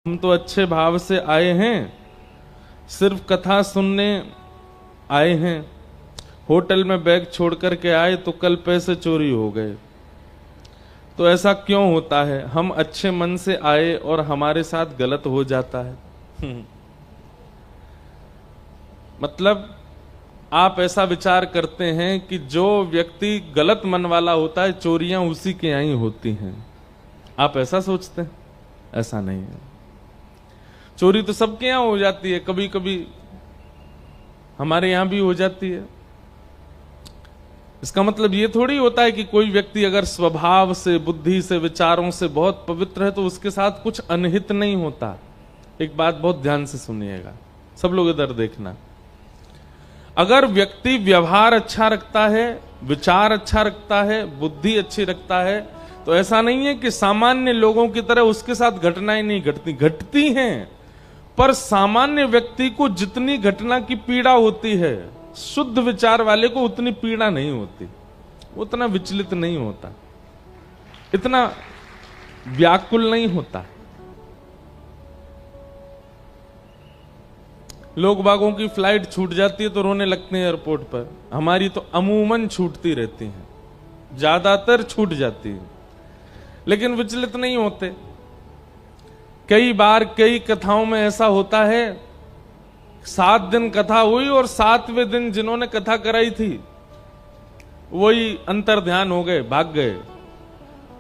हम तो अच्छे भाव से आए हैं, सिर्फ कथा सुनने आए हैं। होटल में बैग छोड़ कर के आए तो कल पैसे चोरी हो गए। तो ऐसा क्यों होता है? हम अच्छे मन से आए और हमारे साथ गलत हो जाता है। मतलब आप ऐसा विचार करते हैं कि जो व्यक्ति गलत मन वाला होता है चोरियां उसी के यहां ही होती हैं। आप ऐसा सोचते हैं? ऐसा नहीं है। चोरी तो सबके यहां हो जाती है, कभी कभी हमारे यहां भी हो जाती है। इसका मतलब ये थोड़ी होता है कि कोई व्यक्ति अगर स्वभाव से, बुद्धि से, विचारों से बहुत पवित्र है तो उसके साथ कुछ अनहित नहीं होता। एक बात बहुत ध्यान से सुनिएगा, सब लोग इधर देखना। अगर व्यक्ति व्यवहार अच्छा रखता है, विचार अच्छा रखता है, बुद्धि अच्छी रखता है, तो ऐसा नहीं है कि सामान्य लोगों की तरह उसके साथ घटनाएं नहीं घटती हैं। पर सामान्य व्यक्ति को जितनी घटना की पीड़ा होती है, शुद्ध विचार वाले को उतनी पीड़ा नहीं होती, उतना विचलित नहीं होता, इतना व्याकुल नहीं होता। लोग बागों की फ्लाइट छूट जाती है तो रोने लगते हैं एयरपोर्ट पर। हमारी तो अमूमन छूटती रहती हैं, ज्यादातर छूट जाती है, लेकिन विचलित नहीं होते। कई बार कई कथाओं में ऐसा होता है, 7 दिन कथा हुई और 7वें दिन जिन्होंने कथा कराई थी वही अंतर ध्यान हो गए, भाग गए,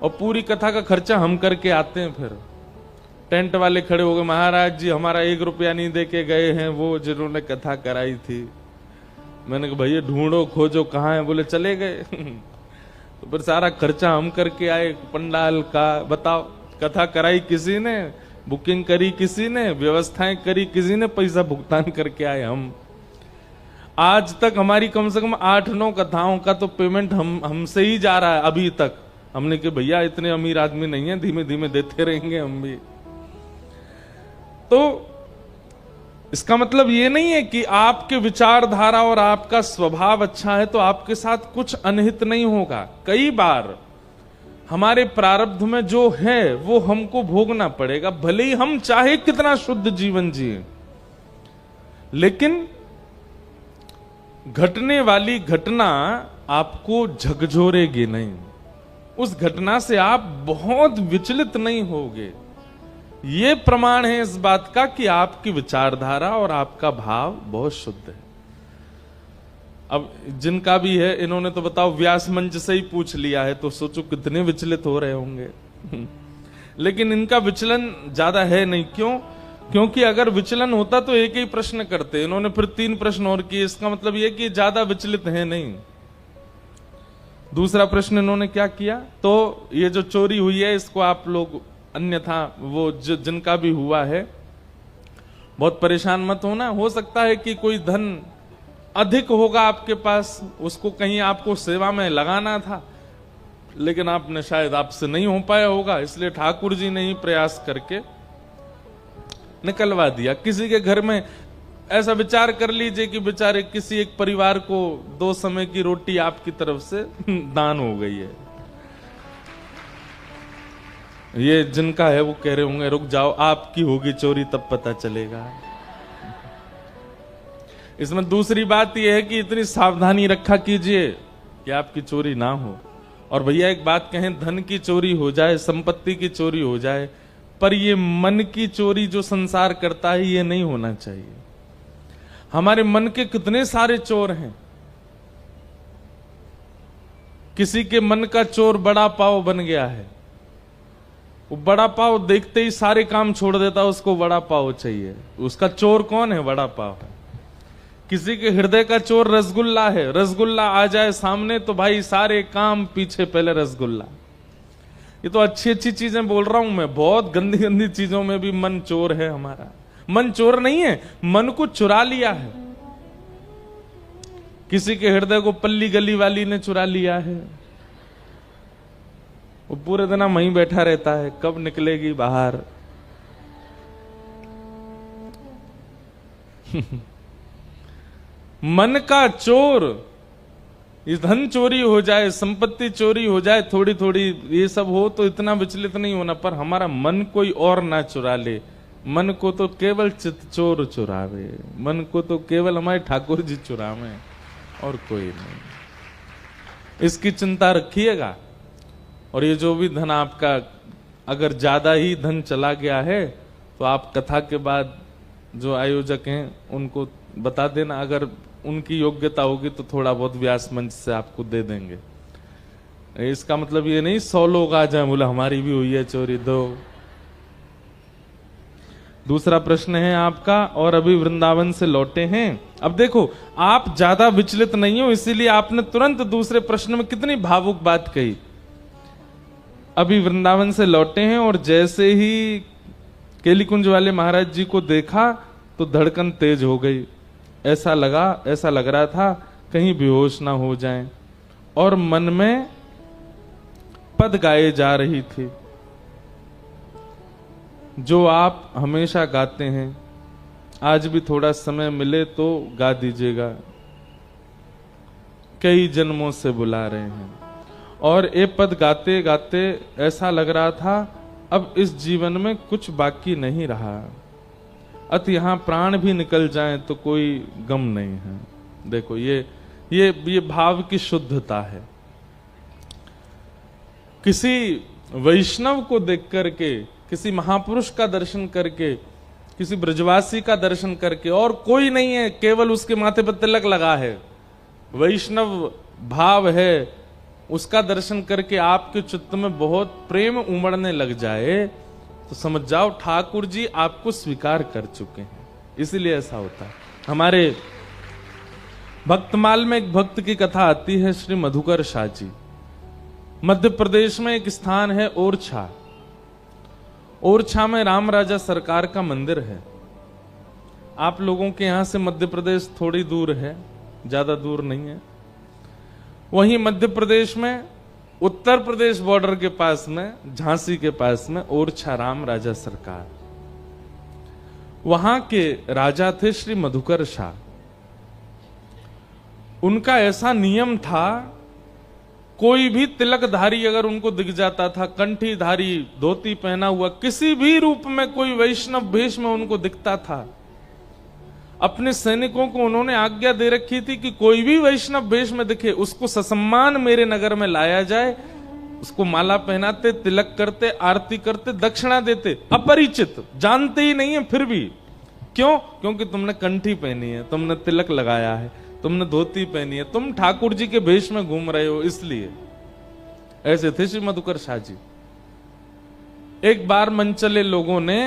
और पूरी कथा का खर्चा हम करके आते हैं। फिर टेंट वाले खड़े हो गए, महाराज जी हमारा 1 रुपया नहीं दे के गए हैं वो जिन्होंने कथा कराई थी। मैंने कहा भैया ढूंढो खोजो कहाँ है, बोले चले गए। तो फिर सारा खर्चा हम करके आए पंडाल का। बताओ, कथा कराई किसी ने, बुकिंग करी किसी ने, व्यवस्थाएं करी किसी ने, पैसा भुगतान करके आए हम। आज तक हमारी कम से कम 8-9 कथाओं का तो पेमेंट हमसे ही जा रहा है अभी तक। हमने कहा भैया इतने अमीर आदमी नहीं है, धीमे धीमे देते रहेंगे हम भी। तो इसका मतलब ये नहीं है कि आपके विचारधारा और आपका स्वभाव अच्छा है तो आपके साथ कुछ अनहित नहीं होगा। कई बार हमारे प्रारब्ध में जो है वो हमको भोगना पड़ेगा, भले ही हम चाहे कितना शुद्ध जीवन जिए। लेकिन घटने वाली घटना आपको झकझोरेगी नहीं, उस घटना से आप बहुत विचलित नहीं होगे। ये प्रमाण है इस बात का कि आपकी विचारधारा और आपका भाव बहुत शुद्ध है। अब जिनका भी है, इन्होंने तो बताओ व्यास मंच से ही पूछ लिया है, तो सोचो कितने विचलित हो रहे होंगे। लेकिन इनका विचलन ज्यादा है नहीं। क्यों? क्योंकि अगर विचलन होता तो एक ही प्रश्न करते, इन्होंने फिर 3 प्रश्न और किए। इसका मतलब यह कि ज्यादा विचलित है नहीं। दूसरा प्रश्न इन्होंने क्या किया, तो ये जो चोरी हुई है इसको आप लोग, अन्यथा वो जिनका भी हुआ है बहुत परेशान मत होना। हो सकता है कि कोई धन अधिक होगा आपके पास, उसको कहीं आपको सेवा में लगाना था, लेकिन आपने शायद आपसे नहीं हो पाया होगा, इसलिए ठाकुर जी ने ही प्रयास करके निकलवा दिया। किसी के घर में ऐसा विचार कर लीजिए कि बेचारे किसी एक परिवार को 2 समय की रोटी आपकी तरफ से दान हो गई है। ये जिनका है वो कह रहे होंगे रुक जाओ, आपकी होगी चोरी तब पता चलेगा। इसमें दूसरी बात यह है कि इतनी सावधानी रखा कीजिए कि आपकी चोरी ना हो। और भैया एक बात कहें, धन की चोरी हो जाए, संपत्ति की चोरी हो जाए, पर ये मन की चोरी जो संसार करता है ये नहीं होना चाहिए। हमारे मन के कितने सारे चोर हैं। किसी के मन का चोर बड़ा पाव बन गया है, वो बड़ा पाव देखते ही सारे काम छोड़ देता, उसको बड़ा पाव चाहिए। उसका चोर कौन है? बड़ा पाव है। किसी के हृदय का चोर रसगुल्ला है, रसगुल्ला आ जाए सामने तो भाई सारे काम पीछे, पहले रसगुल्ला। ये तो अच्छी अच्छी चीजें बोल रहा हूं मैं, बहुत गंदी गंदी चीजों में भी मन चोर है हमारा। मन चोर नहीं है, मन को चुरा लिया है। किसी के हृदय को पल्ली गली वाली ने चुरा लिया है, वो पूरे दिन वहीं बैठा रहता है, कब निकलेगी बाहर। मन का चोर, ये धन चोरी हो जाए, संपत्ति चोरी हो जाए, थोड़ी थोड़ी ये सब हो तो इतना विचलित नहीं होना, पर हमारा मन कोई और ना चुरा ले, मन को तो केवल चित चोर चुरावे, मन को तो केवल हमारे ठाकुर जी चुरावे, और कोई नहीं। इसकी चिंता रखिएगा। और ये जो भी धन आपका अगर ज्यादा ही धन चला गया है तो आप कथा के बाद जो आयोजक हैं उनको बता देना, अगर उनकी योग्यता होगी तो थोड़ा बहुत व्यास मंच से आपको दे देंगे। इसका मतलब ये नहीं 100 लोग आ जाए बोला हमारी भी हुई है चोरी, दो। दूसरा प्रश्न है आपका, और अभी वृंदावन से लौटे हैं। अब देखो आप ज्यादा विचलित नहीं हो, इसीलिए आपने तुरंत दूसरे प्रश्न में कितनी भावुक बात कही। अभी वृंदावन से लौटे हैं और जैसे ही केलीकुंज वाले महाराज जी को देखा तो धड़कन तेज हो गई। ऐसा लग रहा था कहीं बेहोश ना हो जाएं, और मन में पद गाए जा रही थी जो आप हमेशा गाते हैं। आज भी थोड़ा समय मिले तो गा दीजिएगा। कई जन्मों से बुला रहे हैं, और ये पद गाते गाते ऐसा लग रहा था अब इस जीवन में कुछ बाकी नहीं रहा, अत यहां प्राण भी निकल जाए तो कोई गम नहीं है। देखो ये भाव की शुद्धता है। किसी वैष्णव को देख करके, किसी महापुरुष का दर्शन करके, किसी ब्रजवासी का दर्शन करके, और कोई नहीं है, केवल उसके माथे पर तिलक लगा है, वैष्णव भाव है, उसका दर्शन करके आपके चित्त में बहुत प्रेम उमड़ने लग जाए तो समझ जाओ ठाकुर जी आपको स्वीकार कर चुके हैं। इसीलिए ऐसा होता है। हमारे भक्तमाल में एक भक्त की कथा आती है, श्री मधुकर शाह जी। मध्य प्रदेश में एक स्थान है ओरछा। ओरछा में राम राजा सरकार का मंदिर है। आप लोगों के यहां से मध्य प्रदेश थोड़ी दूर है, ज्यादा दूर नहीं है। वहीं मध्य प्रदेश में उत्तर प्रदेश बॉर्डर के पास में, झांसी के पास में ओरछा राम राजा सरकार, वहां के राजा थे श्री मधुकर शाह। उनका ऐसा नियम था, कोई भी तिलकधारी अगर उनको दिख जाता था, कंठीधारी, धोती पहना हुआ, किसी भी रूप में कोई वैष्णव भेष में उनको दिखता था, अपने सैनिकों को उन्होंने आज्ञा दे रखी थी कि कोई भी वैष्णव भेष में दिखे उसको ससम्मान मेरे नगर में लाया जाए। उसको माला पहनाते, तिलक करते, आरती करते, दक्षिणा देते। अपरिचित, जानते ही नहीं है, फिर भी क्यों? क्योंकि तुमने कंठी पहनी है, तुमने तिलक लगाया है, तुमने धोती पहनी है, तुम ठाकुर जी के भेष में घूम रहे हो, इसलिए। ऐसे थे श्री मधुकर शाह जी। एक बार मनचले लोगों ने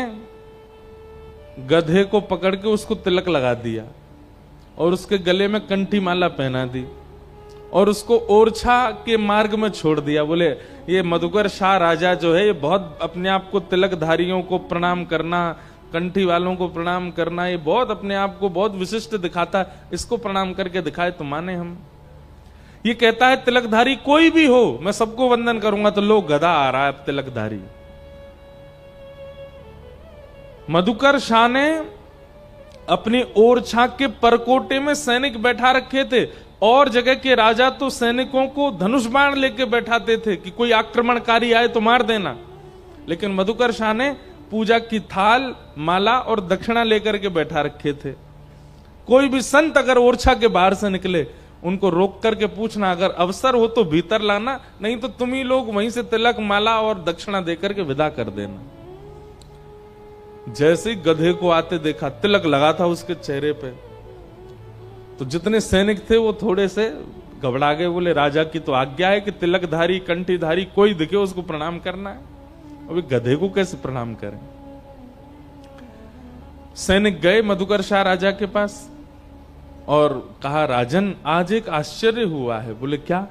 गधे को पकड़ के उसको तिलक लगा दिया और उसके गले में कंठी माला पहना दी और उसको ओरछा के मार्ग में छोड़ दिया। बोले ये मधुकर शाह राजा जो है, ये बहुत अपने आप को तिलकधारियों को प्रणाम करना, कंठी वालों को प्रणाम करना, ये बहुत अपने आप को बहुत विशिष्ट दिखाता है, इसको प्रणाम करके दिखाए तो माने हम। ये कहता है तिलकधारी कोई भी हो मैं सबको वंदन करूंगा, तो लोग गधा आ रहा है तिलकधारी। मधुकर शाह ने अपनी ओरछा के परकोटे में सैनिक बैठा रखे थे, और जगह के राजा तो सैनिकों को धनुष बाण लेके बैठाते थे कि कोई आक्रमणकारी आए तो मार देना। लेकिन मधुकर शाह ने पूजा की थाल, माला और दक्षिणा लेकर के बैठा रखे थे। कोई भी संत अगर ओरछा के बाहर से निकले, उनको रोक करके पूछना, अगर अवसर हो तो भीतर लाना, नहीं तो तुम ही लोग वहीं से तिलक, माला और दक्षिणा देकर के विदा कर देना। जैसे ही गधे को आते देखा, तिलक लगा था उसके चेहरे पे, तो जितने सैनिक थे वो थोड़े से घबरा गए। बोले राजा की तो आज्ञा है कि तिलकधारी, कंठीधारी कोई दिखे उसको प्रणाम करना है, अभी गधे को कैसे प्रणाम करें। सैनिक गए मधुकर शाह राजा के पास और कहा, राजन आज एक आश्चर्य हुआ है। बोले क्या?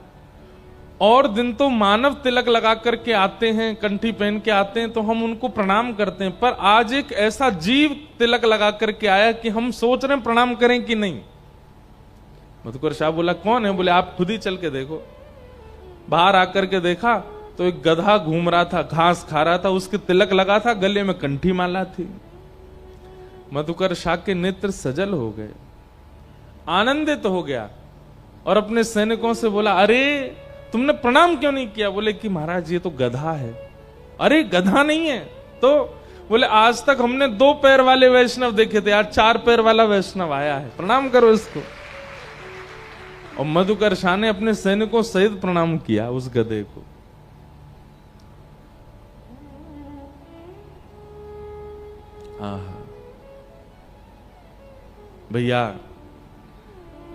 और दिन तो मानव तिलक लगा करके आते हैं, कंठी पहन के आते हैं तो हम उनको प्रणाम करते हैं, पर आज एक ऐसा जीव तिलक लगा करके आया कि हम सोच रहे हैं प्रणाम करें कि नहीं। मधुकर शाह बोला कौन है? बोले आप खुद ही चल के देखो। बाहर आकर के देखा तो एक गधा घूम रहा था, घास खा रहा था, उसके तिलक लगा था, गले में कंठी माला थी। मधुकर शाह के नेत्र सजल हो गए, आनंदित हो गया और अपने सैनिकों से बोला, अरे तुमने प्रणाम क्यों नहीं किया? बोले कि महाराज ये तो गधा है। अरे गधा नहीं है तो? बोले आज तक हमने 2 पैर वाले वैष्णव देखे थे, आज 4 पैर वाला वैष्णव आया है, प्रणाम करो इसको। और मधुकर शाह ने अपने सैनिकों सहित प्रणाम किया उस गधे को। भैया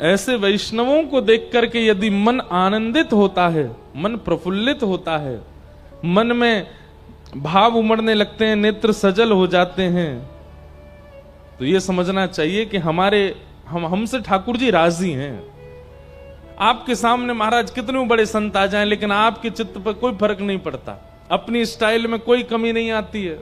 ऐसे वैष्णवों को देख करके यदि मन आनंदित होता है, मन प्रफुल्लित होता है, मन में भाव उमड़ने लगते हैं, नेत्र सजल हो जाते हैं, तो यह समझना चाहिए कि हमसे ठाकुर जी राजी हैं। आपके सामने महाराज कितने बड़े संत आ जाएं, लेकिन आपके चित्त पर कोई फर्क नहीं पड़ता, अपनी स्टाइल में कोई कमी नहीं आती है,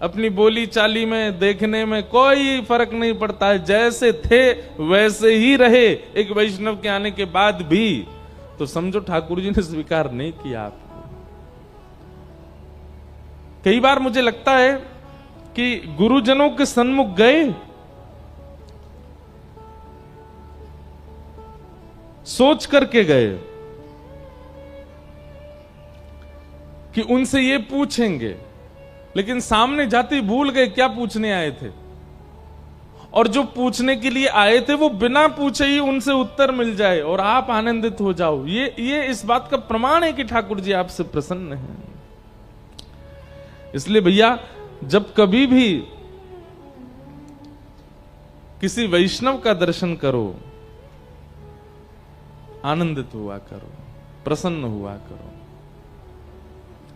अपनी बोली चाली में, देखने में कोई फर्क नहीं पड़ता है, जैसे थे वैसे ही रहे एक वैष्णव के आने के बाद भी, तो समझो ठाकुर जी ने स्वीकार नहीं किया आपको। कई बार मुझे लगता है कि गुरुजनों के सन्मुख गए, सोच करके गए कि उनसे ये पूछेंगे, लेकिन सामने जाते ही भूल गए क्या पूछने आए थे, और जो पूछने के लिए आए थे वो बिना पूछे ही उनसे उत्तर मिल जाए और आप आनंदित हो जाओ। ये इस बात का प्रमाण है कि ठाकुर जी आपसे प्रसन्न हैं। इसलिए भैया जब कभी भी किसी वैष्णव का दर्शन करो, आनंदित हुआ करो, प्रसन्न हुआ करो।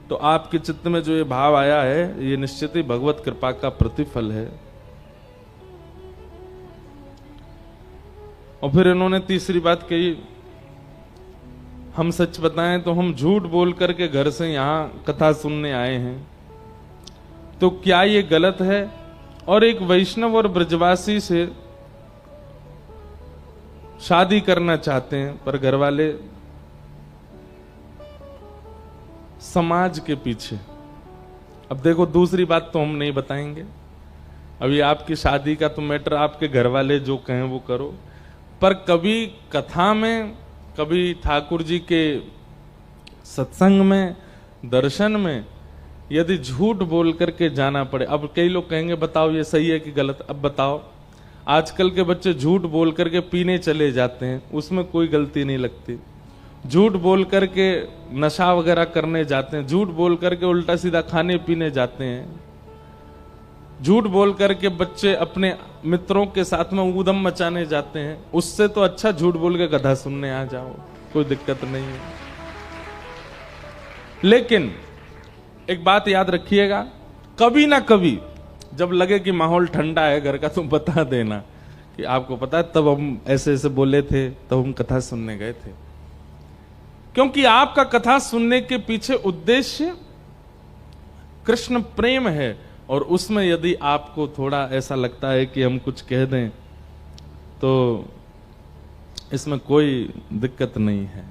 तो आपके चित्त में जो ये भाव आया है, ये निश्चित ही भगवत कृपा का प्रतिफल है। और फिर इन्होंने तीसरी बात कही, हम सच बताएं तो हम झूठ बोल करके घर से यहां कथा सुनने आए हैं, तो क्या ये गलत है? और एक वैष्णव और ब्रजवासी से शादी करना चाहते हैं, पर घर वाले समाज के पीछे। अब देखो दूसरी बात तो हम नहीं बताएंगे, अभी आपकी शादी का तो मैटर आपके घर वाले जो कहें वो करो, पर कभी कथा में, कभी ठाकुर जी के सत्संग में, दर्शन में यदि झूठ बोल करके जाना पड़े। अब कई लोग कहेंगे बताओ ये सही है कि गलत। अब बताओ, आजकल के बच्चे झूठ बोल करके पीने चले जाते हैं, उसमें कोई गलती नहीं लगती। झूठ बोल करके नशा वगैरह करने जाते हैं, झूठ बोल करके उल्टा सीधा खाने पीने जाते हैं, झूठ बोल करके बच्चे अपने मित्रों के साथ में ऊधम मचाने जाते हैं। उससे तो अच्छा झूठ बोल के कथा सुनने आ जाओ, कोई दिक्कत नहीं है। लेकिन एक बात याद रखिएगा, कभी ना कभी जब लगे कि माहौल ठंडा है घर का, तो बता देना कि आपको पता है तब हम ऐसे ऐसे बोले थे, तब हम कथा सुनने गए थे। क्योंकि आपका कथा सुनने के पीछे उद्देश्य कृष्ण प्रेम है, और उसमें यदि आपको थोड़ा ऐसा लगता है कि हम कुछ कह दें, तो इसमें कोई दिक्कत नहीं है,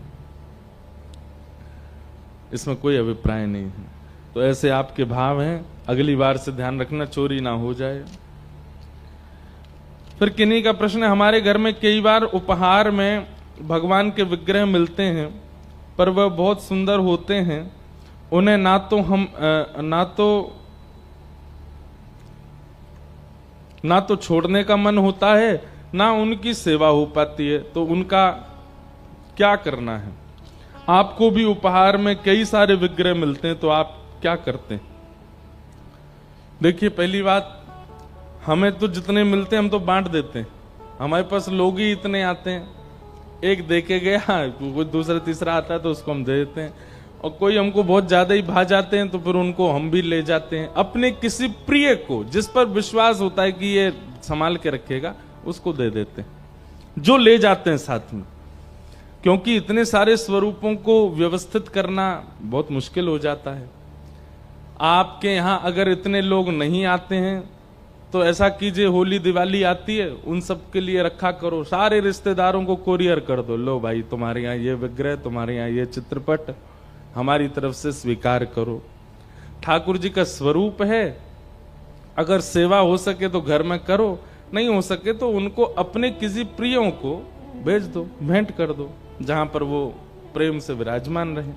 इसमें कोई अभिप्राय नहीं है। तो ऐसे आपके भाव हैं, अगली बार से ध्यान रखना चोरी ना हो जाए। फिर किन्हीं का प्रश्न है, हमारे घर में कई बार उपहार में भगवान के विग्रह मिलते हैं, पर वह बहुत सुंदर होते हैं, उन्हें ना तो छोड़ने का मन होता है, ना उनकी सेवा हो पाती है, तो उनका क्या करना है? आपको भी उपहार में कई सारे विग्रह मिलते हैं, तो आप क्या करते हैं? देखिए, पहली बात, हमें तो जितने मिलते हैं हम तो बांट देते हैं। हमारे पास लोग ही इतने आते हैं, एक देके गया, कोई दूसरा तीसरा आता है तो उसको हम दे देते हैं, और कोई हमको बहुत ज्यादा ही भा जाते हैं तो फिर उनको हम भी ले जाते हैं। अपने किसी प्रिय को, जिस पर विश्वास होता है कि ये संभाल के रखेगा, उसको दे देते हैं, जो ले जाते हैं साथ में। क्योंकि इतने सारे स्वरूपों को व्यवस्थित करना बहुत मुश्किल हो जाता है। आपके यहां अगर इतने लोग नहीं आते हैं तो ऐसा कीजिए, होली दिवाली आती है, उन सब के लिए रखा करो, सारे रिश्तेदारों को कोरियर कर दो, लो भाई तुम्हारे यहाँ ये विग्रह, तुम्हारे यहाँ ये चित्रपट, हमारी तरफ से स्वीकार करो। ठाकुर जी का स्वरूप है, अगर सेवा हो सके तो घर में करो, नहीं हो सके तो उनको अपने किसी प्रियों को भेज दो, भेंट कर दो, जहां पर वो प्रेम से विराजमान रहे।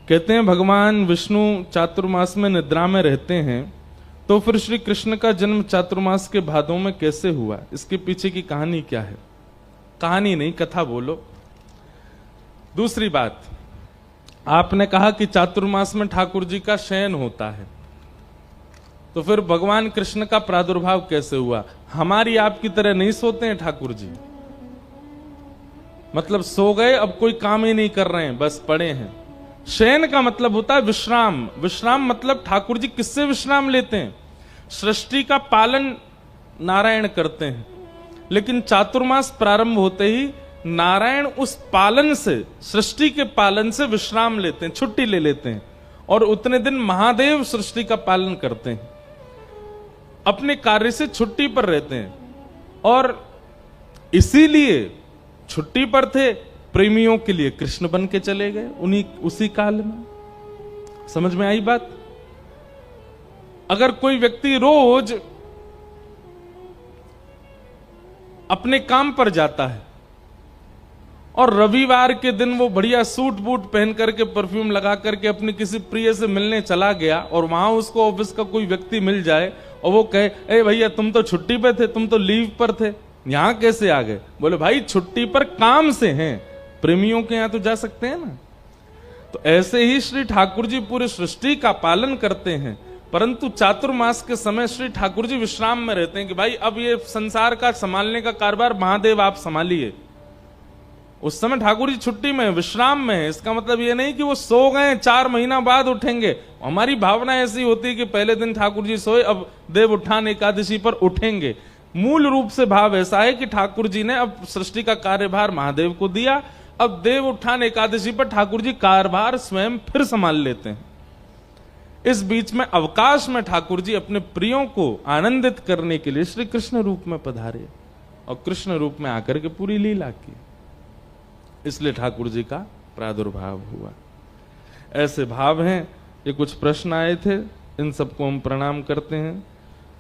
कहते हैं भगवान विष्णु चातुर्मास में निद्रा में रहते हैं, तो फिर श्री कृष्ण का जन्म चातुर्मास के भादों में कैसे हुआ? इसके पीछे की कहानी क्या है? कहानी नहीं, कथा बोलो। दूसरी बात, आपने कहा कि चातुर्मास में ठाकुर जी का शयन होता है, तो फिर भगवान कृष्ण का प्रादुर्भाव कैसे हुआ? हमारी आपकी तरह नहीं सोते हैं ठाकुर जी, मतलब सो गए, अब कोई काम ही नहीं कर रहे हैं, बस पड़े हैं। शयन का मतलब होता है विश्राम। विश्राम मतलब ठाकुर जी किससे विश्राम लेते हैं? सृष्टि का पालन नारायण करते हैं, लेकिन चातुर्मास प्रारंभ होते ही नारायण उस पालन से, सृष्टि के पालन से विश्राम लेते हैं, छुट्टी ले लेते हैं, और उतने दिन महादेव सृष्टि का पालन करते हैं, अपने कार्य से छुट्टी पर रहते हैं। और इसीलिए छुट्टी पर थे, प्रेमियों के लिए कृष्ण बन के चले गए उसी काल में। समझ में आई बात? अगर कोई व्यक्ति रोज अपने काम पर जाता है और रविवार के दिन वो बढ़िया सूट बूट पहन करके, परफ्यूम लगा करके अपनी किसी प्रिय से मिलने चला गया, और वहां उसको ऑफिस का कोई व्यक्ति मिल जाए और वो कहे, ए भैया तुम तो छुट्टी पे थे, तुम तो लीव पर थे, यहां कैसे आ गए? बोले भाई छुट्टी पर काम से हैं, प्रेमियों के यहां तो जा सकते हैं ना। तो ऐसे ही श्री ठाकुर जी पूरी सृष्टि का पालन करते हैं, परंतु चातुर्मास के समय श्री ठाकुर जी विश्राम में रहते हैं कि भाई अब ये संसार का संभालने का कारभार महादेव आप संभालिए। उस समय ठाकुर जी छुट्टी में, विश्राम में है। इसका मतलब ये नहीं कि वो सो गए 4 महीना बाद उठेंगे। हमारी भावना ऐसी होती है कि पहले दिन ठाकुर जी सोए, अब देव उत्थान एकादशी पर उठेंगे। मूल रूप से भाव ऐसा है कि ठाकुर जी ने अब सृष्टि का कार्यभार महादेव को दिया, अब देव उत्थान एकादशी पर ठाकुर जी कार्यभार स्वयं फिर संभाल लेते हैं। इस बीच में अवकाश में ठाकुर जी अपने प्रियों को आनंदित करने के लिए श्री कृष्ण रूप में पधारे और कृष्ण रूप में आकर के पूरी लीला की, इसलिए ठाकुर जी का प्रादुर्भाव हुआ। ऐसे भाव हैं। ये कुछ प्रश्न आए थे, इन सबको हम प्रणाम करते हैं।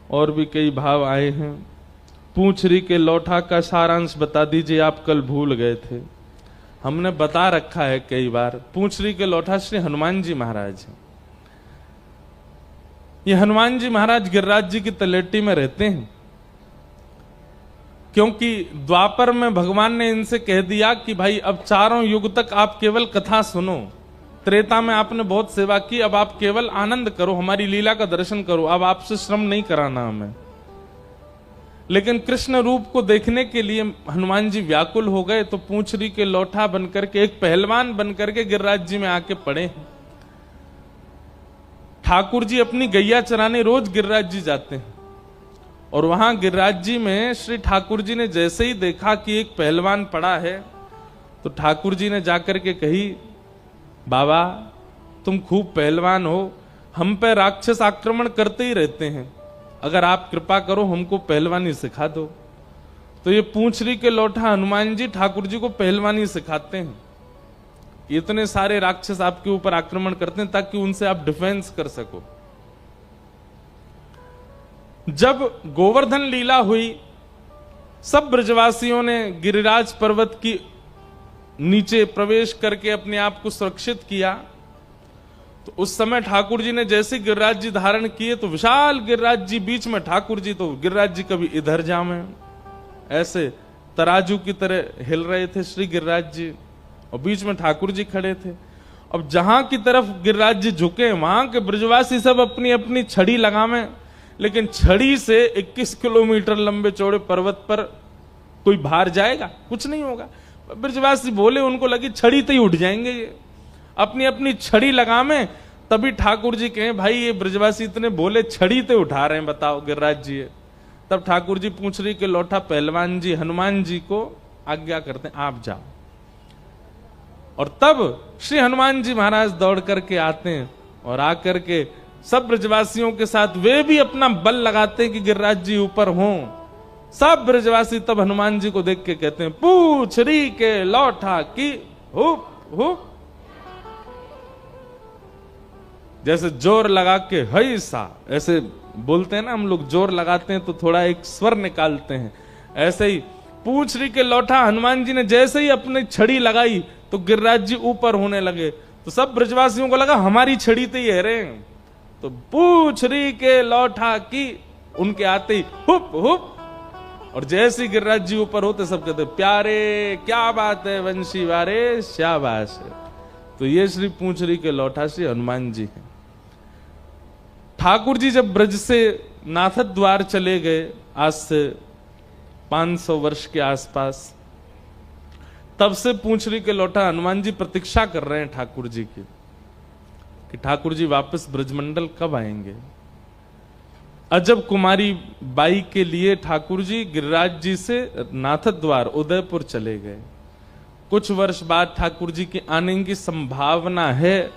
और भी कई भाव आए हैं। पूंछरी के लौठा का सारांश बता दीजिए, आप कल भूल गए थे। हमने बता रखा है कई बार। पूंछरी के लौठा श्री हनुमान जी महाराज हैं। ये हनुमान जी महाराज गिरिराज जी की तलेटी में रहते हैं, क्योंकि द्वापर में भगवान ने इनसे कह दिया कि भाई अब 4 युग तक आप केवल कथा सुनो। त्रेता में आपने बहुत सेवा की, अब आप केवल आनंद करो, हमारी लीला का दर्शन करो, अब आपसे श्रम नहीं कराना हमें। लेकिन कृष्ण रूप को देखने के लिए हनुमान जी व्याकुल हो गए, तो पूंछरी के लौठा बनकर के, एक पहलवान बनकर के गिरिराज जी में आके पड़े। ठाकुर जी अपनी गैया चराने रोज गिरिराज जी जाते हैं, और वहां गिरिराज जी में श्री ठाकुर जी ने जैसे ही देखा कि एक पहलवान पड़ा है, तो ठाकुर जी ने जाकर के कही, बाबा तुम खूब पहलवान हो, हम पे राक्षस आक्रमण करते ही रहते हैं, अगर आप कृपा करो हमको पहलवानी सिखा दो। तो ये पूंछरी के लौठा हनुमान जी ठाकुर जी को पहलवानी सिखाते हैं। इतने सारे राक्षस आपके ऊपर आक्रमण करते हैं ताकि उनसे आप डिफेंस कर सको। जब गोवर्धन लीला हुई, सब ब्रजवासियों ने गिरिराज पर्वत की नीचे प्रवेश करके अपने आप को सुरक्षित किया, तो उस समय ठाकुर जी ने जैसे गिरिराज जी धारण किए, तो विशाल गिरिराज जी बीच में, ठाकुर जी तो गिरिराज जी कभी इधर जामे, ऐसे तराजू की तरह हिल रहे थे श्री गिरिराज जी, और बीच में ठाकुर जी खड़े थे। अब जहां की तरफ गिरिराज जी झुके, वहां के ब्रजवासी सब अपनी अपनी छड़ी लगावे, लेकिन छड़ी से 21 किलोमीटर लंबे चौड़े पर्वत पर कोई बाहर जाएगा? कुछ नहीं होगा। ब्रजवासी बोले, उनको लगी छड़ी तो ही उठ जाएंगे ये, अपनी अपनी छड़ी लगावे। तभी ठाकुर जी कहे, भाई ये ब्रजवासी इतने बोले, छड़ी तो उठा रहे हैं, बताओ गिरिराज जी है। तब ठाकुर जी पूंछरी के लौठा पहलवान जी हनुमान जी को आज्ञा करते हैं, आप जाओ। और तब श्री हनुमान जी महाराज दौड़ करके आते हैं, और आकर के सब ब्रजवासियों के साथ वे भी अपना बल लगाते हैं कि गिरिराज जी ऊपर हों। सब ब्रजवासी तब हनुमान जी को देख के कहते हैं, पूंछरी के लौठा की हुप हुप। जैसे जोर लगा के हई सा, ऐसे बोलते हैं ना हम लोग, जोर लगाते हैं तो थोड़ा एक स्वर निकालते हैं, ऐसे ही पूंछरी के लौठा हनुमान जी ने जैसे ही अपनी छड़ी लगाई तो गिरिराज जी ऊपर होने लगे। तो सब ब्रजवासियों को लगा हमारी छड़ी तो ही है रे, तो पूछरी के लौटा की उनके आते ही हुप हुप, और जैसे ही गिरिराज जी ऊपर होते सब कहते प्यारे क्या बात है वंशी वारे शाबाश है। तो ये श्री पूछरी के लौटा श्री हनुमान जी हैं। ठाकुर जी जब ब्रज से नाथद द्वार चले गए आज से 500 वर्ष के आसपास, तब से पूछरी के लौटा हनुमान जी प्रतीक्षा कर रहे हैं ठाकुर जी की कि ठाकुर जी वापस ब्रजमंडल कब आएंगे। अजब कुमारी बाई के लिए ठाकुर जी गिरिराज जी से नाथद द्वार उदयपुर चले गए। कुछ वर्ष बाद ठाकुर जी के आने की संभावना है।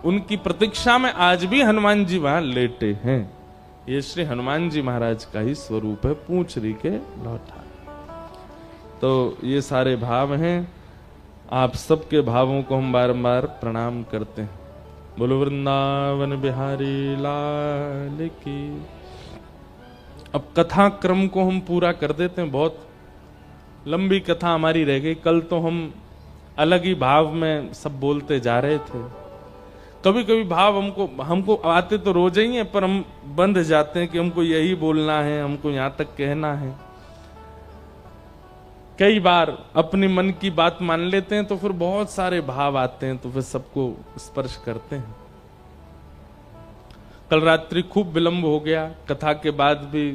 उनकी प्रतीक्षा में आज भी हनुमान जी वहां लेटे हैं। ये श्री हनुमान जी महाराज का ही स्वरूप है, पूछरी के लौटा। तो ये सारे भाव हैं, आप सबके भावों को हम बारंबार प्रणाम करते हैं। बोलो वृंदावन बिहारी लाल की। अब कथा क्रम को हम पूरा कर देते हैं। बहुत लंबी कथा हमारी रह गई। कल तो हम अलग ही भाव में सब बोलते जा रहे थे। कभी कभी भाव हमको आते तो रोज ही है, पर हम बंध जाते हैं कि हमको यही बोलना है, हमको यहां तक कहना है। कई बार अपने मन की बात मान लेते हैं तो फिर बहुत सारे भाव आते हैं, तो फिर सबको स्पर्श करते हैं। कल रात्रि खूब विलंब हो गया, कथा के बाद भी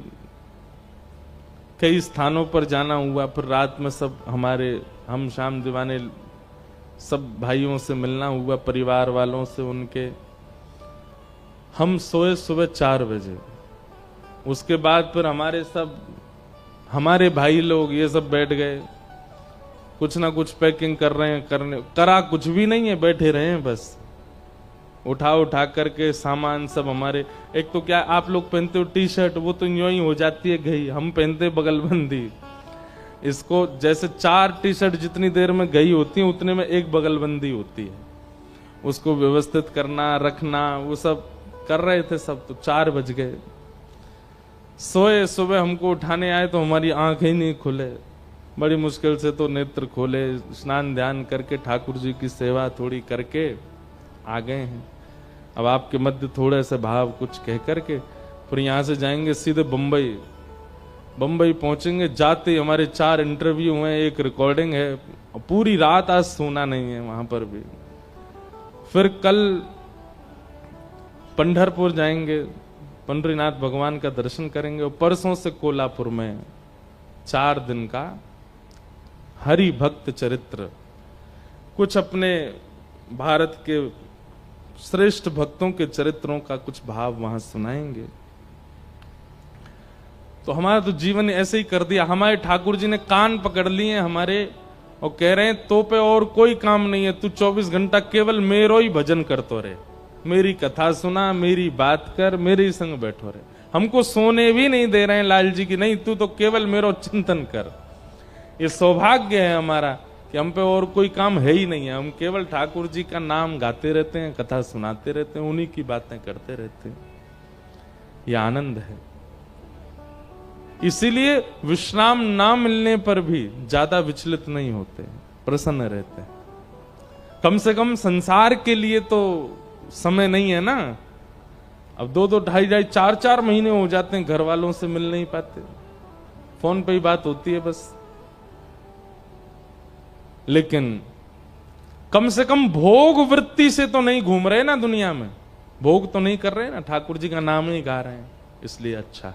कई स्थानों पर जाना हुआ। फिर रात में सब हमारे हम शाम दीवाने सब भाइयों से मिलना हुआ, परिवार वालों से उनके। हम सोए सुबह 4 बजे। उसके बाद फिर हमारे भाई लोग ये सब बैठ गए, कुछ ना कुछ पैकिंग कर रहे हैं। करा कुछ भी नहीं है, बैठे रहे हैं बस। उठा करके सामान सब हमारे। एक तो क्या आप लोग पहनते हो टी शर्ट, वो तो यूं ही हो जाती है गई। हम पहनते बगलबंदी। इसको जैसे 4 टी शर्ट जितनी देर में गई होती है उतने में एक बगलबंदी होती है। उसको व्यवस्थित करना रखना वो सब कर रहे थे सब। तो 4 बज गए। सोए सुबह हमको उठाने आए तो हमारी आंखें ही नहीं खुले। बड़ी मुश्किल से तो नेत्र खोले, स्नान ध्यान करके ठाकुर जी की सेवा थोड़ी करके आ गए हैं। अब आपके मध्य थोड़े से भाव कुछ कह करके फिर यहां से जाएंगे सीधे बंबई पहुंचेंगे। जाते हमारे 4 इंटरव्यू हैं, 1 रिकॉर्डिंग है। पूरी रात आज सोना नहीं है वहां पर भी। फिर कल पंढरपुर जाएंगे, पंढरीनाथ भगवान का दर्शन करेंगे। और परसों से कोल्हापुर में 4 दिन का हरि भक्त चरित्र, कुछ अपने भारत के श्रेष्ठ भक्तों के चरित्रों का कुछ भाव वहां सुनाएंगे। तो हमारा तो जीवन ऐसे ही कर दिया। हमारे ठाकुर जी ने कान पकड़ लिए हमारे और कह रहे हैं तो पे और कोई काम नहीं है, तू 24 घंटा केवल मेरो ही भजन करतो रहे, मेरी कथा सुना, मेरी बात कर, मेरे ही संग बैठो रहे। हमको सोने भी नहीं दे रहे हैं लाल जी की, नहीं तू तो केवल मेरो चिंतन कर। ये सौभाग्य है हमारा कि हम पे और कोई काम है ही नहीं है। हम केवल ठाकुर जी का नाम गाते रहते हैं, कथा सुनाते रहते हैं, उन्हीं की बातें करते रहते हैं। ये आनंद है। इसीलिए विश्राम ना मिलने पर भी ज्यादा विचलित नहीं होते, प्रसन्न रहते हैं। कम से कम संसार के लिए तो समय नहीं है ना। अब 2-2, 2.5, 4-4 महीने हो जाते हैं, घर वालों से मिल नहीं पाते, फोन पे ही बात होती है बस। लेकिन कम से कम भोग वृत्ति से तो नहीं घूम रहे ना दुनिया में, भोग तो नहीं कर रहे ना, ठाकुर जी का नाम ही गा रहे हैं। इसलिए अच्छा है,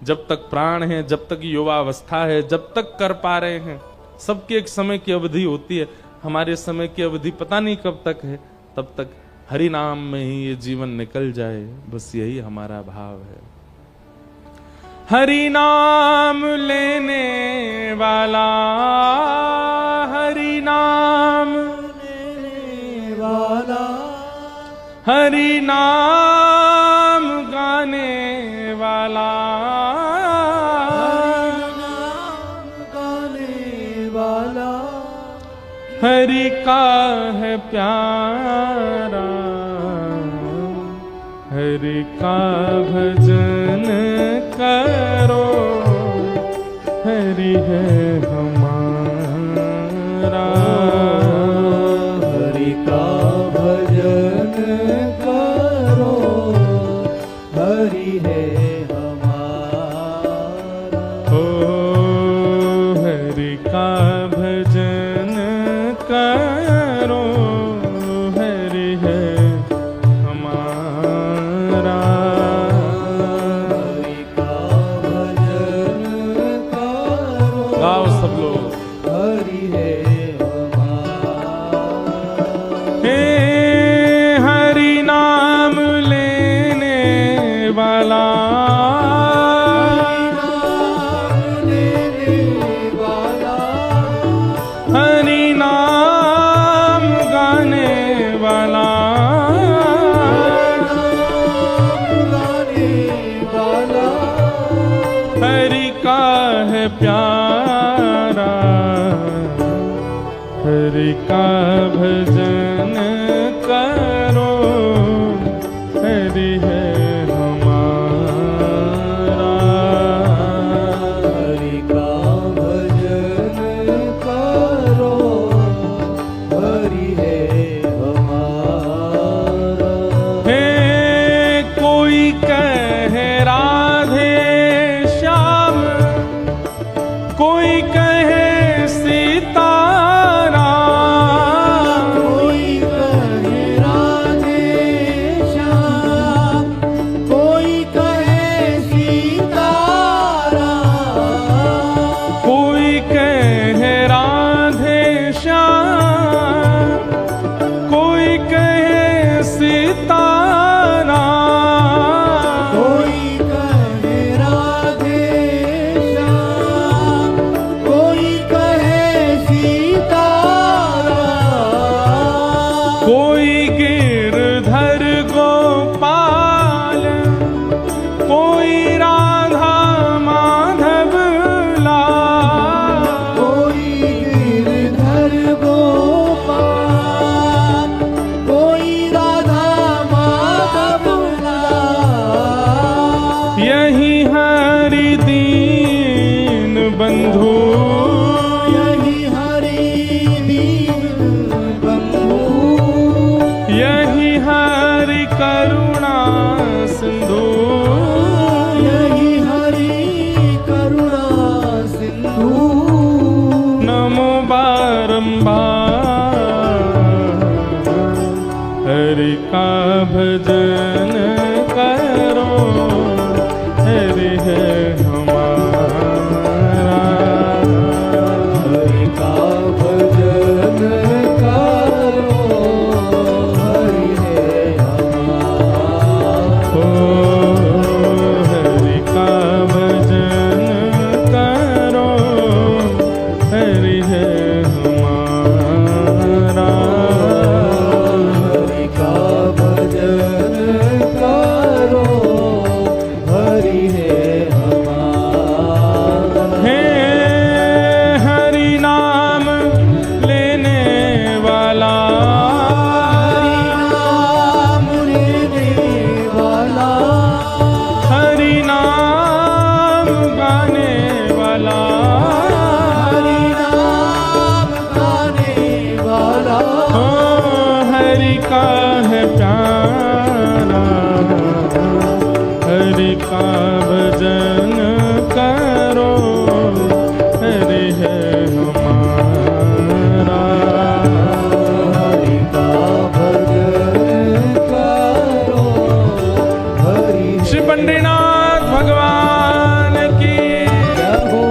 जब तक प्राण है, जब तक युवा अवस्था है, जब तक कर पा रहे हैं। सबकी एक समय की अवधि होती है, हमारे समय की अवधि पता नहीं कब तक है। तब तक हरि नाम में ही ये जीवन निकल जाए, बस यही हमारा भाव है। हरि नाम लेने वाला, हरि नाम लेने वाला, हरि नाम गाने वाला, हरि नाम गाने वाला, हरि का है प्यारा, हरि का भजन करो, हरि है हमारा, है हमारा। ओ हरि का भजन करो, हरि है हमारा। हरि का भजन करो, गाओ सब लोग। हरि है हमारा। हे हरि नाम लेने वाला, हरि नाम गाने वाला, हरि का है प्यारा, हरि का भजन करो, हरि है हमारा। हरि का भजन करो, हरि है हमारा। हे कोई कहे राधे श्याम, कोई कहे सीताराम, कोई कहे राधे श्याम, कोई कहे सीताराम। कोई कहे राधे श्याम, कोई कहे सीताराम। कोई कहे राधे श्याम, कोई कहे सीताराम। कोई गिरधर गोपाल, कोई राधा माधव लाल। कोई गिरधर गोपाल, कोई राधा माधव लाल। यही हरि दीन बंधु, यही हरि दीन बंधु, यही हरि करुणा सिंधु। यही हरि करुणा सिंधु। नमो बारंबार, हरि का भजन करो, हरि है हमारा। हरि का भजन करो, हरि है हमारा। ओ हरि का भजन करो, हरि है हमारा। हरि का भजन करो, हरि है हमारा। हे हरि नाम लेने वाला, नाम लेने वाला, हरि नाम गाने वाला, हरि नाम गाने वाला। ओ हरि का है प्यारा, हरि का भजन करो, हरि है हमारा। हरि का भजन करो, हरि श्री पंडरीनाथ भगवान की जय हो।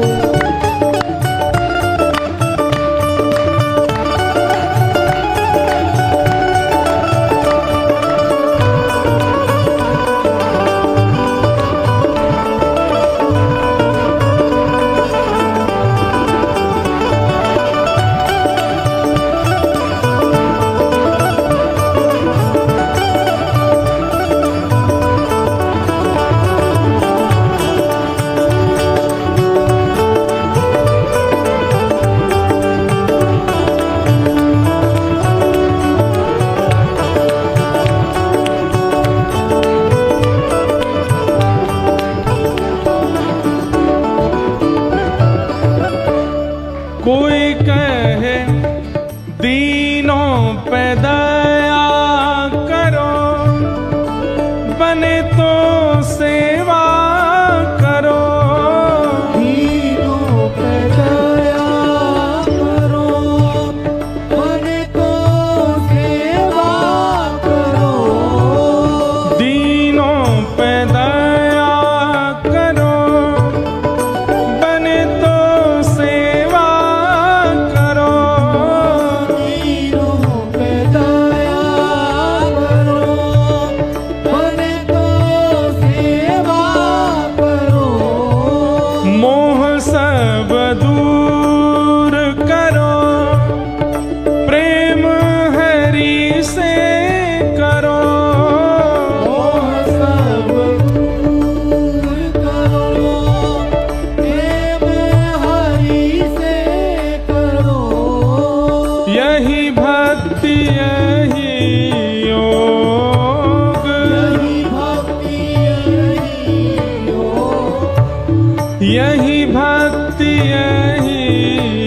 यही भक्ति यही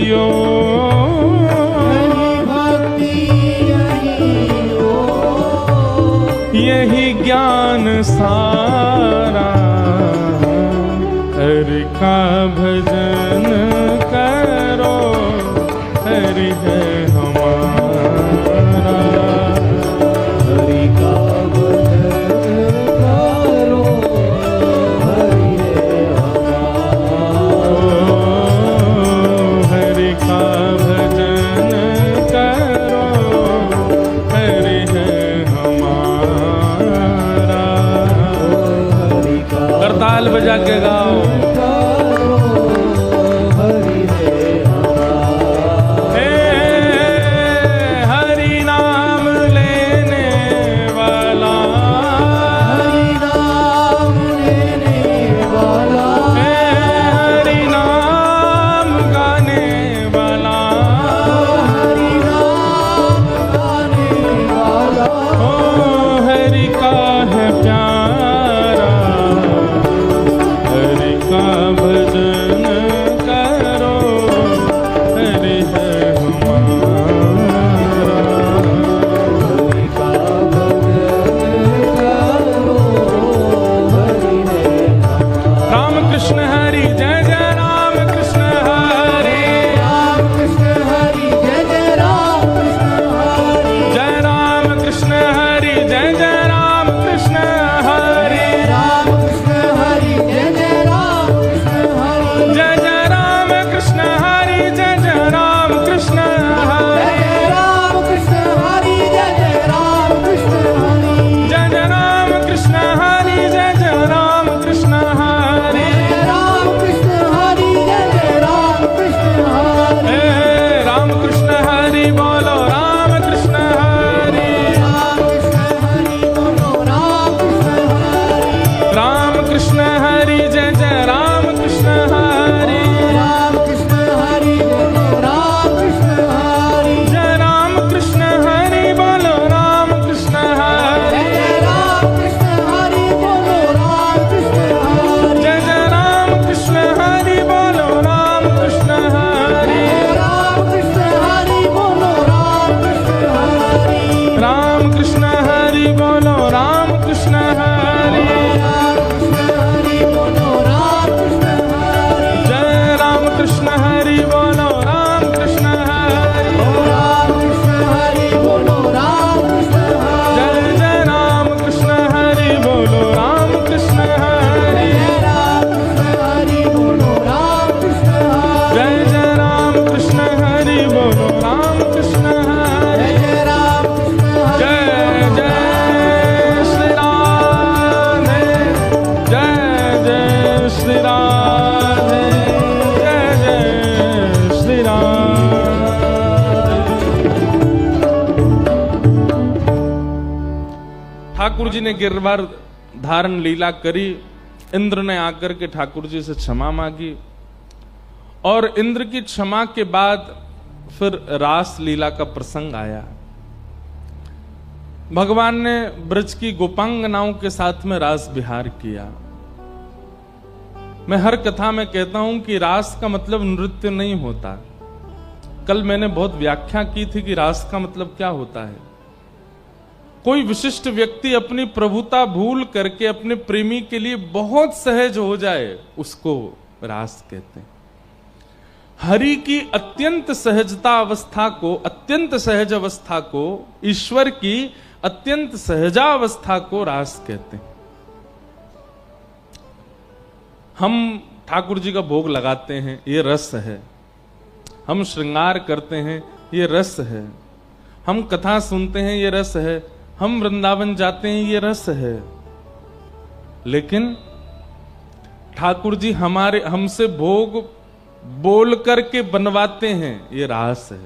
योग, भक्ति यही योग, यही ज्ञान सारा। हरि का भजन करो, हरि है हमारा। हरि का भजन करो, हरि है हमारा। हरि का भजन करो, हरि है हमारा। हरि का करताल बजा के गाओ। करो, हरि है हमारा। हे हरि नाम लेने वाला, हरि नाम लेने वाला, हे हरि नाम गाने वाला, हरि नाम गाने वाला। ओ हरि का है प्यारा। हरि का भजन करो, हरि है हमारा। हरि का भजन करो, हरि है हमारा। राम कृष्ण हरि जय जय राम कृष्ण हरि, राम कृष्ण हरि जय जय राम कृष्ण हरि। जय राम कृष्ण हरि जय जय राम कृष्ण हरि, राम कृष्ण हरि जय जय राम कृष्ण हरि। जय जय राम कृष्ण हरि जय जय राम कृष्ण हरि, जय राम कृष्ण हरि जय जय राम कृष्ण हरि। जय जय राम कृष्ण हरि जय जय राम कृष्ण हरि। राम कृष्ण हरि जय जय राम कृष्ण हरि। हे राम कृष्ण हरि बोलो राम कृष्ण हरि, राम कृष्ण हरि बोलो राम कृष्ण हरि। राम कृष्ण हरि जय जय राम कृष्ण हरि, राम कृष्ण हरि बोलो राम कृष्ण हरि। जय राम कृष्ण हरि बोलो राम कृष्ण हरि, जय राम कृष्ण हरि बोलो राम कृष्ण हरि। जय जय राम कृष्ण हरि बोलो राम कृष्ण हरि, राम कृष्ण हरि बोलो राम कृष्ण हरि। राम कृष्ण हरि बोलो राम कृष्ण हरि, राम कृष्ण हरि बोलो राम कृष्ण हरि। जय राम कृष्ण हरि बोलो राम कृष्ण हरि, राम कृष्ण हरि बोलो राम कृष्ण हरि। जय जय राम कृष्ण हरि बोलो राम कृष्ण हरि, राम कृष्ण हरि बोलो राम कृष्ण हरि। जय जय राम कृष्ण हरि बोलो राम कृष्ण हरि, जय राम कृष्ण हरि। जय जय श्री राधे, जय जय श्री राधे, जय जय श्री राधे। ठाकुर जी ने गिरवार धारण लीला करी। इंद्र ने आकर के ठाकुर जी से क्षमा मांगी और इंद्र की क्षमा के बाद फिर रास लीला का प्रसंग आया। भगवान ने ब्रज की गोपांगनाओं के साथ में रास विहार किया। मैं हर कथा में कहता हूं कि रास का मतलब नृत्य नहीं होता। कल मैंने बहुत व्याख्या की थी कि रास का मतलब क्या होता है। कोई विशिष्ट व्यक्ति अपनी प्रभुता भूल करके अपने प्रेमी के लिए बहुत सहज हो जाए, उसको रास कहते हैं। हरि की अत्यंत सहजता अवस्था को, अत्यंत सहज अवस्था को, ईश्वर की अत्यंत सहजावस्था को रास कहते हैं। हम ठाकुर जी का भोग लगाते हैं, ये रस है। हम श्रृंगार करते हैं, ये रस है। हम कथा सुनते हैं, ये रस है। हम वृंदावन जाते हैं, ये रस है। लेकिन ठाकुर जी हमसे भोग बोल करके बनवाते हैं, ये रास है।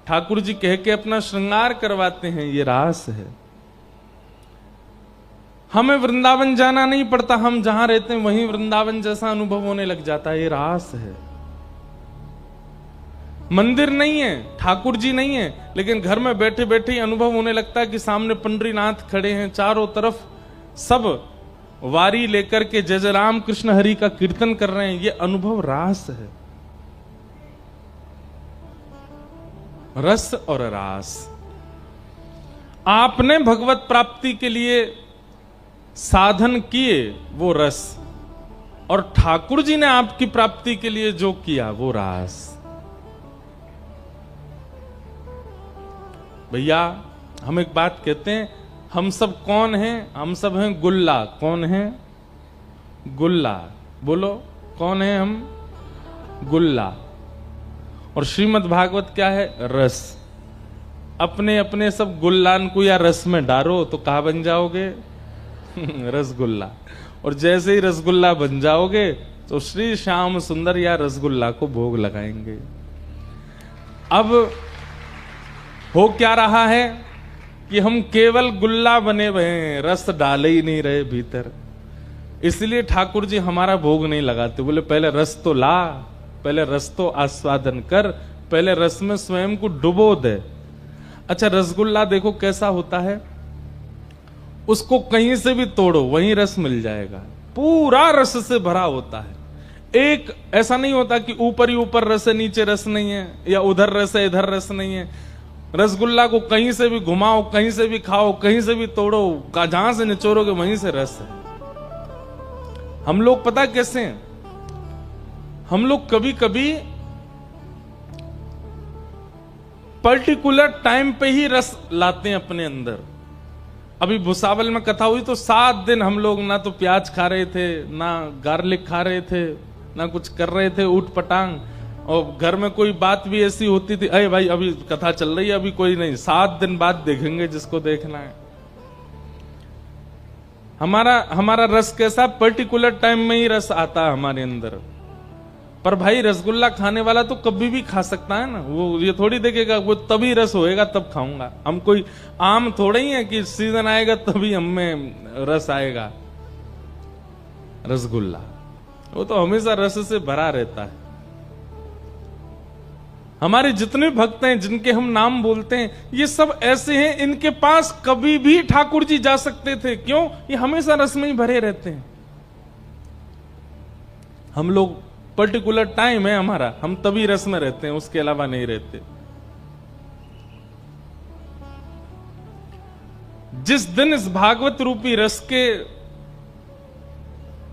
ठाकुर जी कह के अपना श्रृंगार करवाते हैं, ये रास है। हमें वृंदावन जाना नहीं पड़ता, हम जहां रहते हैं वहीं वृंदावन जैसा अनुभव होने लग जाता है, ये रास है। मंदिर नहीं है, ठाकुर जी नहीं है, लेकिन घर में बैठे बैठे ही अनुभव होने लगता है कि सामने पंडरीनाथ खड़े हैं, चारों तरफ सब वारी लेकर के जय जय राम कृष्ण हरि का कीर्तन कर रहे हैं, ये अनुभव रास है। रस और रास। आपने भगवत प्राप्ति के लिए साधन किए वो रस, और ठाकुर जी ने आपकी प्राप्ति के लिए जो किया वो रास। भैया हम एक बात कहते हैं, हम सब कौन हैं? हम सब हैं गुल्ला। कौन है? गुल्ला। बोलो कौन है हम? गुल्ला। और श्रीमद् भागवत क्या है? रस। अपने अपने सब गुल्लान को या रस में डालो तो कहां बन जाओगे? रसगुल्ला। और जैसे ही रसगुल्ला बन जाओगे तो श्री श्याम सुंदर या रसगुल्ला को भोग लगाएंगे। अब हो क्या रहा है कि हम केवल गुल्ला बने हुए हैं, रस डाले ही नहीं रहे भीतर। इसलिए ठाकुर जी हमारा भोग नहीं लगाते। बोले पहले रस तो ला, पहले रस तो आस्वादन कर, पहले रस में स्वयं को डुबो दे। अच्छा, रसगुल्ला देखो कैसा होता है, उसको कहीं से भी तोड़ो वहीं रस मिल जाएगा, पूरा रस से भरा होता है। एक ऐसा नहीं होता कि ऊपर ही ऊपर रस है नीचे रस नहीं है, या उधर रस है इधर रस नहीं है। रसगुल्ला को कहीं से भी घुमाओ, कहीं से भी खाओ, कहीं से भी तोड़ो, जहां से निचोड़ोगे वहीं से रस है। हम लोग पता कैसे हैं? हम लोग कभी कभी पर्टिकुलर टाइम पे ही रस लाते हैं अपने अंदर। अभी भुसावल में कथा हुई तो 7 दिन हम लोग ना तो प्याज खा रहे थे, ना गार्लिक खा रहे थे, ना कुछ कर रहे थे ऊट पटांग। और घर में कोई बात भी ऐसी होती थी, अरे भाई अभी कथा चल रही है, अभी कोई नहीं, 7 दिन बाद देखेंगे जिसको देखना है। हमारा रस कैसा? पर्टिकुलर टाइम में ही रस आता है हमारे अंदर। पर भाई रसगुल्ला खाने वाला तो कभी भी खा सकता है ना, वो ये थोड़ी देखेगा वो तभी रस होएगा तब खाऊंगा। हम कोई आम थोड़े ही है कि सीजन आएगा तभी हम में रस आएगा। रसगुल्ला वो तो हमेशा रस से भरा रहता है। हमारे जितने भक्त हैं जिनके हम नाम बोलते हैं, ये सब ऐसे हैं, इनके पास कभी भी ठाकुर जी जा सकते थे। क्यों? ये हमेशा रस में ही भरे रहते हैं। हम लोग पर्टिकुलर टाइम है हमारा, हम तभी रस में रहते हैं, उसके अलावा नहीं रहते। जिस दिन इस भागवत रूपी रस के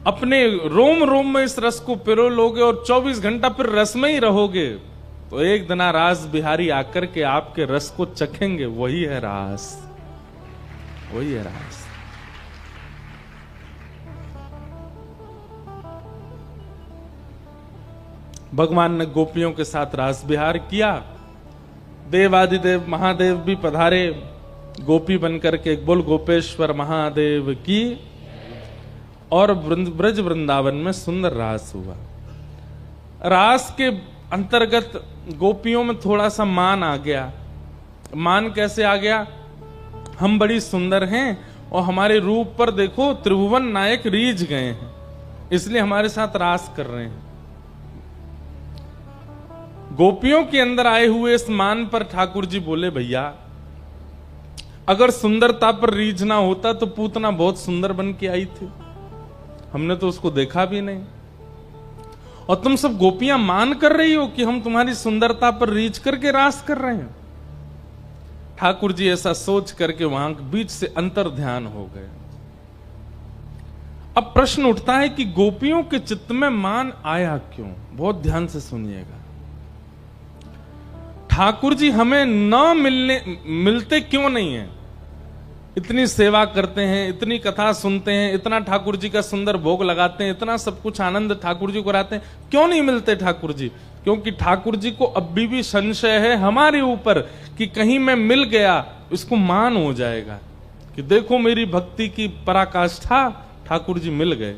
अपने रोम रोम में इस रस को पिरो लोगे और 24 घंटा फिर रस में ही रहोगे, तो एक दिन रास बिहारी आकर के आपके रस को चखेंगे। वही है रास, वही है रास। भगवान ने गोपियों के साथ रास विहार किया। देवादिदेव महादेव भी पधारे गोपी बनकर के। बोल गोपेश्वर महादेव की। और ब्रज वृंदावन में सुंदर रास हुआ। रास के अंतर्गत गोपियों में थोड़ा सा मान आ गया। मान कैसे आ गया? हम बड़ी सुंदर हैं और हमारे रूप पर देखो त्रिभुवन नायक रीझ गए हैं, इसलिए हमारे साथ रास कर रहे हैं। गोपियों के अंदर आए हुए इस मान पर ठाकुर जी बोले, भैया अगर सुंदरता पर रीझ ना होता तो पूतना बहुत सुंदर बन के आई थी, हमने तो उसको देखा भी नहीं। और तुम सब गोपियां मान कर रही हो कि हम तुम्हारी सुंदरता पर रीझ करके रास कर रहे हैं। ठाकुर जी ऐसा सोच करके वहां बीच से अंतर ध्यान हो गए। अब प्रश्न उठता है कि गोपियों के चित्त में मान आया क्यों? बहुत ध्यान से सुनिएगा। ठाकुर जी हमें मिलते क्यों नहीं है? इतनी सेवा करते हैं, इतनी कथा सुनते हैं, इतना ठाकुर जी का सुंदर भोग लगाते हैं, इतना सब कुछ आनंद ठाकुर जी को कराते हैं, क्यों नहीं मिलते ठाकुर जी? क्योंकि ठाकुर जी को अभी भी संशय है हमारे ऊपर कि कहीं मैं मिल गया इसको मान हो जाएगा कि देखो मेरी भक्ति की पराकाष्ठा, ठाकुर जी मिल गए।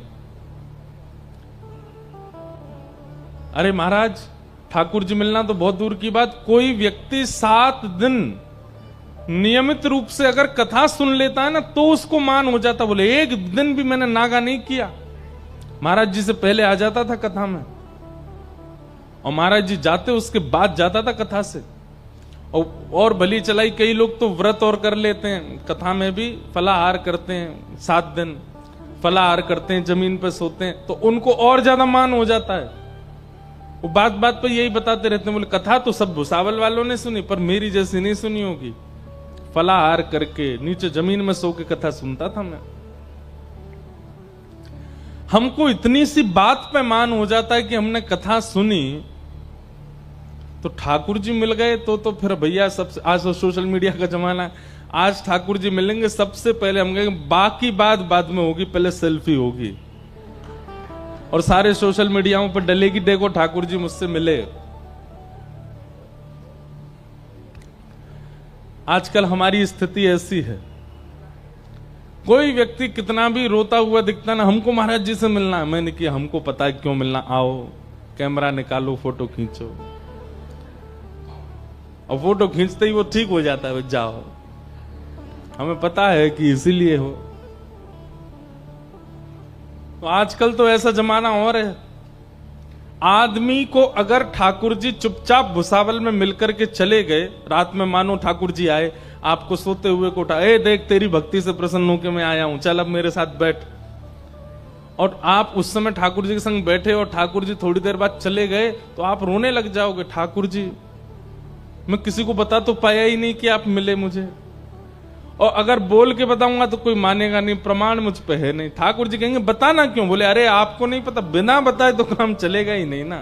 अरे महाराज, ठाकुर जी मिलना तो बहुत दूर की बात, कोई व्यक्ति 7 दिन नियमित रूप से अगर कथा सुन लेता है ना तो उसको मान हो जाता। बोले एक दिन भी मैंने नागा नहीं किया, महाराज जी से पहले आ जाता था कथा में, और महाराज जी जाते उसके बाद जाता था कथा से। और भली चलाई कई लोग तो व्रत और कर लेते हैं, कथा में भी फलाहार करते हैं 7 दिन, फलाहार करते हैं, जमीन पे सोते हैं, तो उनको और ज्यादा मान हो जाता है। वो बात बात पे यही बताते रहते हैं, बोले कथा तो सब भुसावल वालों ने सुनी, पर मेरी जैसी नहीं सुनी होगी। फलाहार करके नीचे जमीन में सो के कथा सुनता था मैं। हमको इतनी सी बात पे मान हो जाता है कि हमने कथा सुनी तो ठाकुर जी मिल गए तो फिर भैया सबसे, आज तो सोशल मीडिया का जमाना है, आज ठाकुर जी मिलेंगे सबसे पहले हम कहेंगे बाकी बात बाद में होगी, पहले सेल्फी होगी। और सारे सोशल मीडियाओं पर डलेगी, देखो ठाकुर जी मुझसे मिले। आजकल हमारी स्थिति ऐसी है, कोई व्यक्ति कितना भी रोता हुआ दिखता ना, हमको महाराज जी से मिलना है। मैंने किया, हमको पता है क्यों मिलना, आओ कैमरा निकालो, फोटो खींचो। और फोटो खींचते ही वो ठीक हो जाता है, जाओ, हमें पता है कि इसीलिए हो। तो आजकल तो ऐसा जमाना और है, आदमी को अगर ठाकुर जी चुपचाप भुसावल में मिलकर के चले गए, रात में मानो ठाकुर जी आए, आपको सोते हुए को उठा, ए देख तेरी भक्ति से प्रसन्न होकर मैं आया हूं, चल अब मेरे साथ बैठ। और आप उस समय ठाकुर जी के संग बैठे और ठाकुर जी थोड़ी देर बाद चले गए, तो आप रोने लग जाओगे, ठाकुर जी मैं किसी को बता तो पाया ही नहीं कि आप मिले मुझे, और अगर बोल के बताऊंगा तो कोई मानेगा नहीं, प्रमाण मुझ पे है नहीं। ठाकुर जी कहेंगे बताना क्यों? बोले अरे आपको नहीं पता, बिना बताए तो काम चलेगा ही नहीं ना।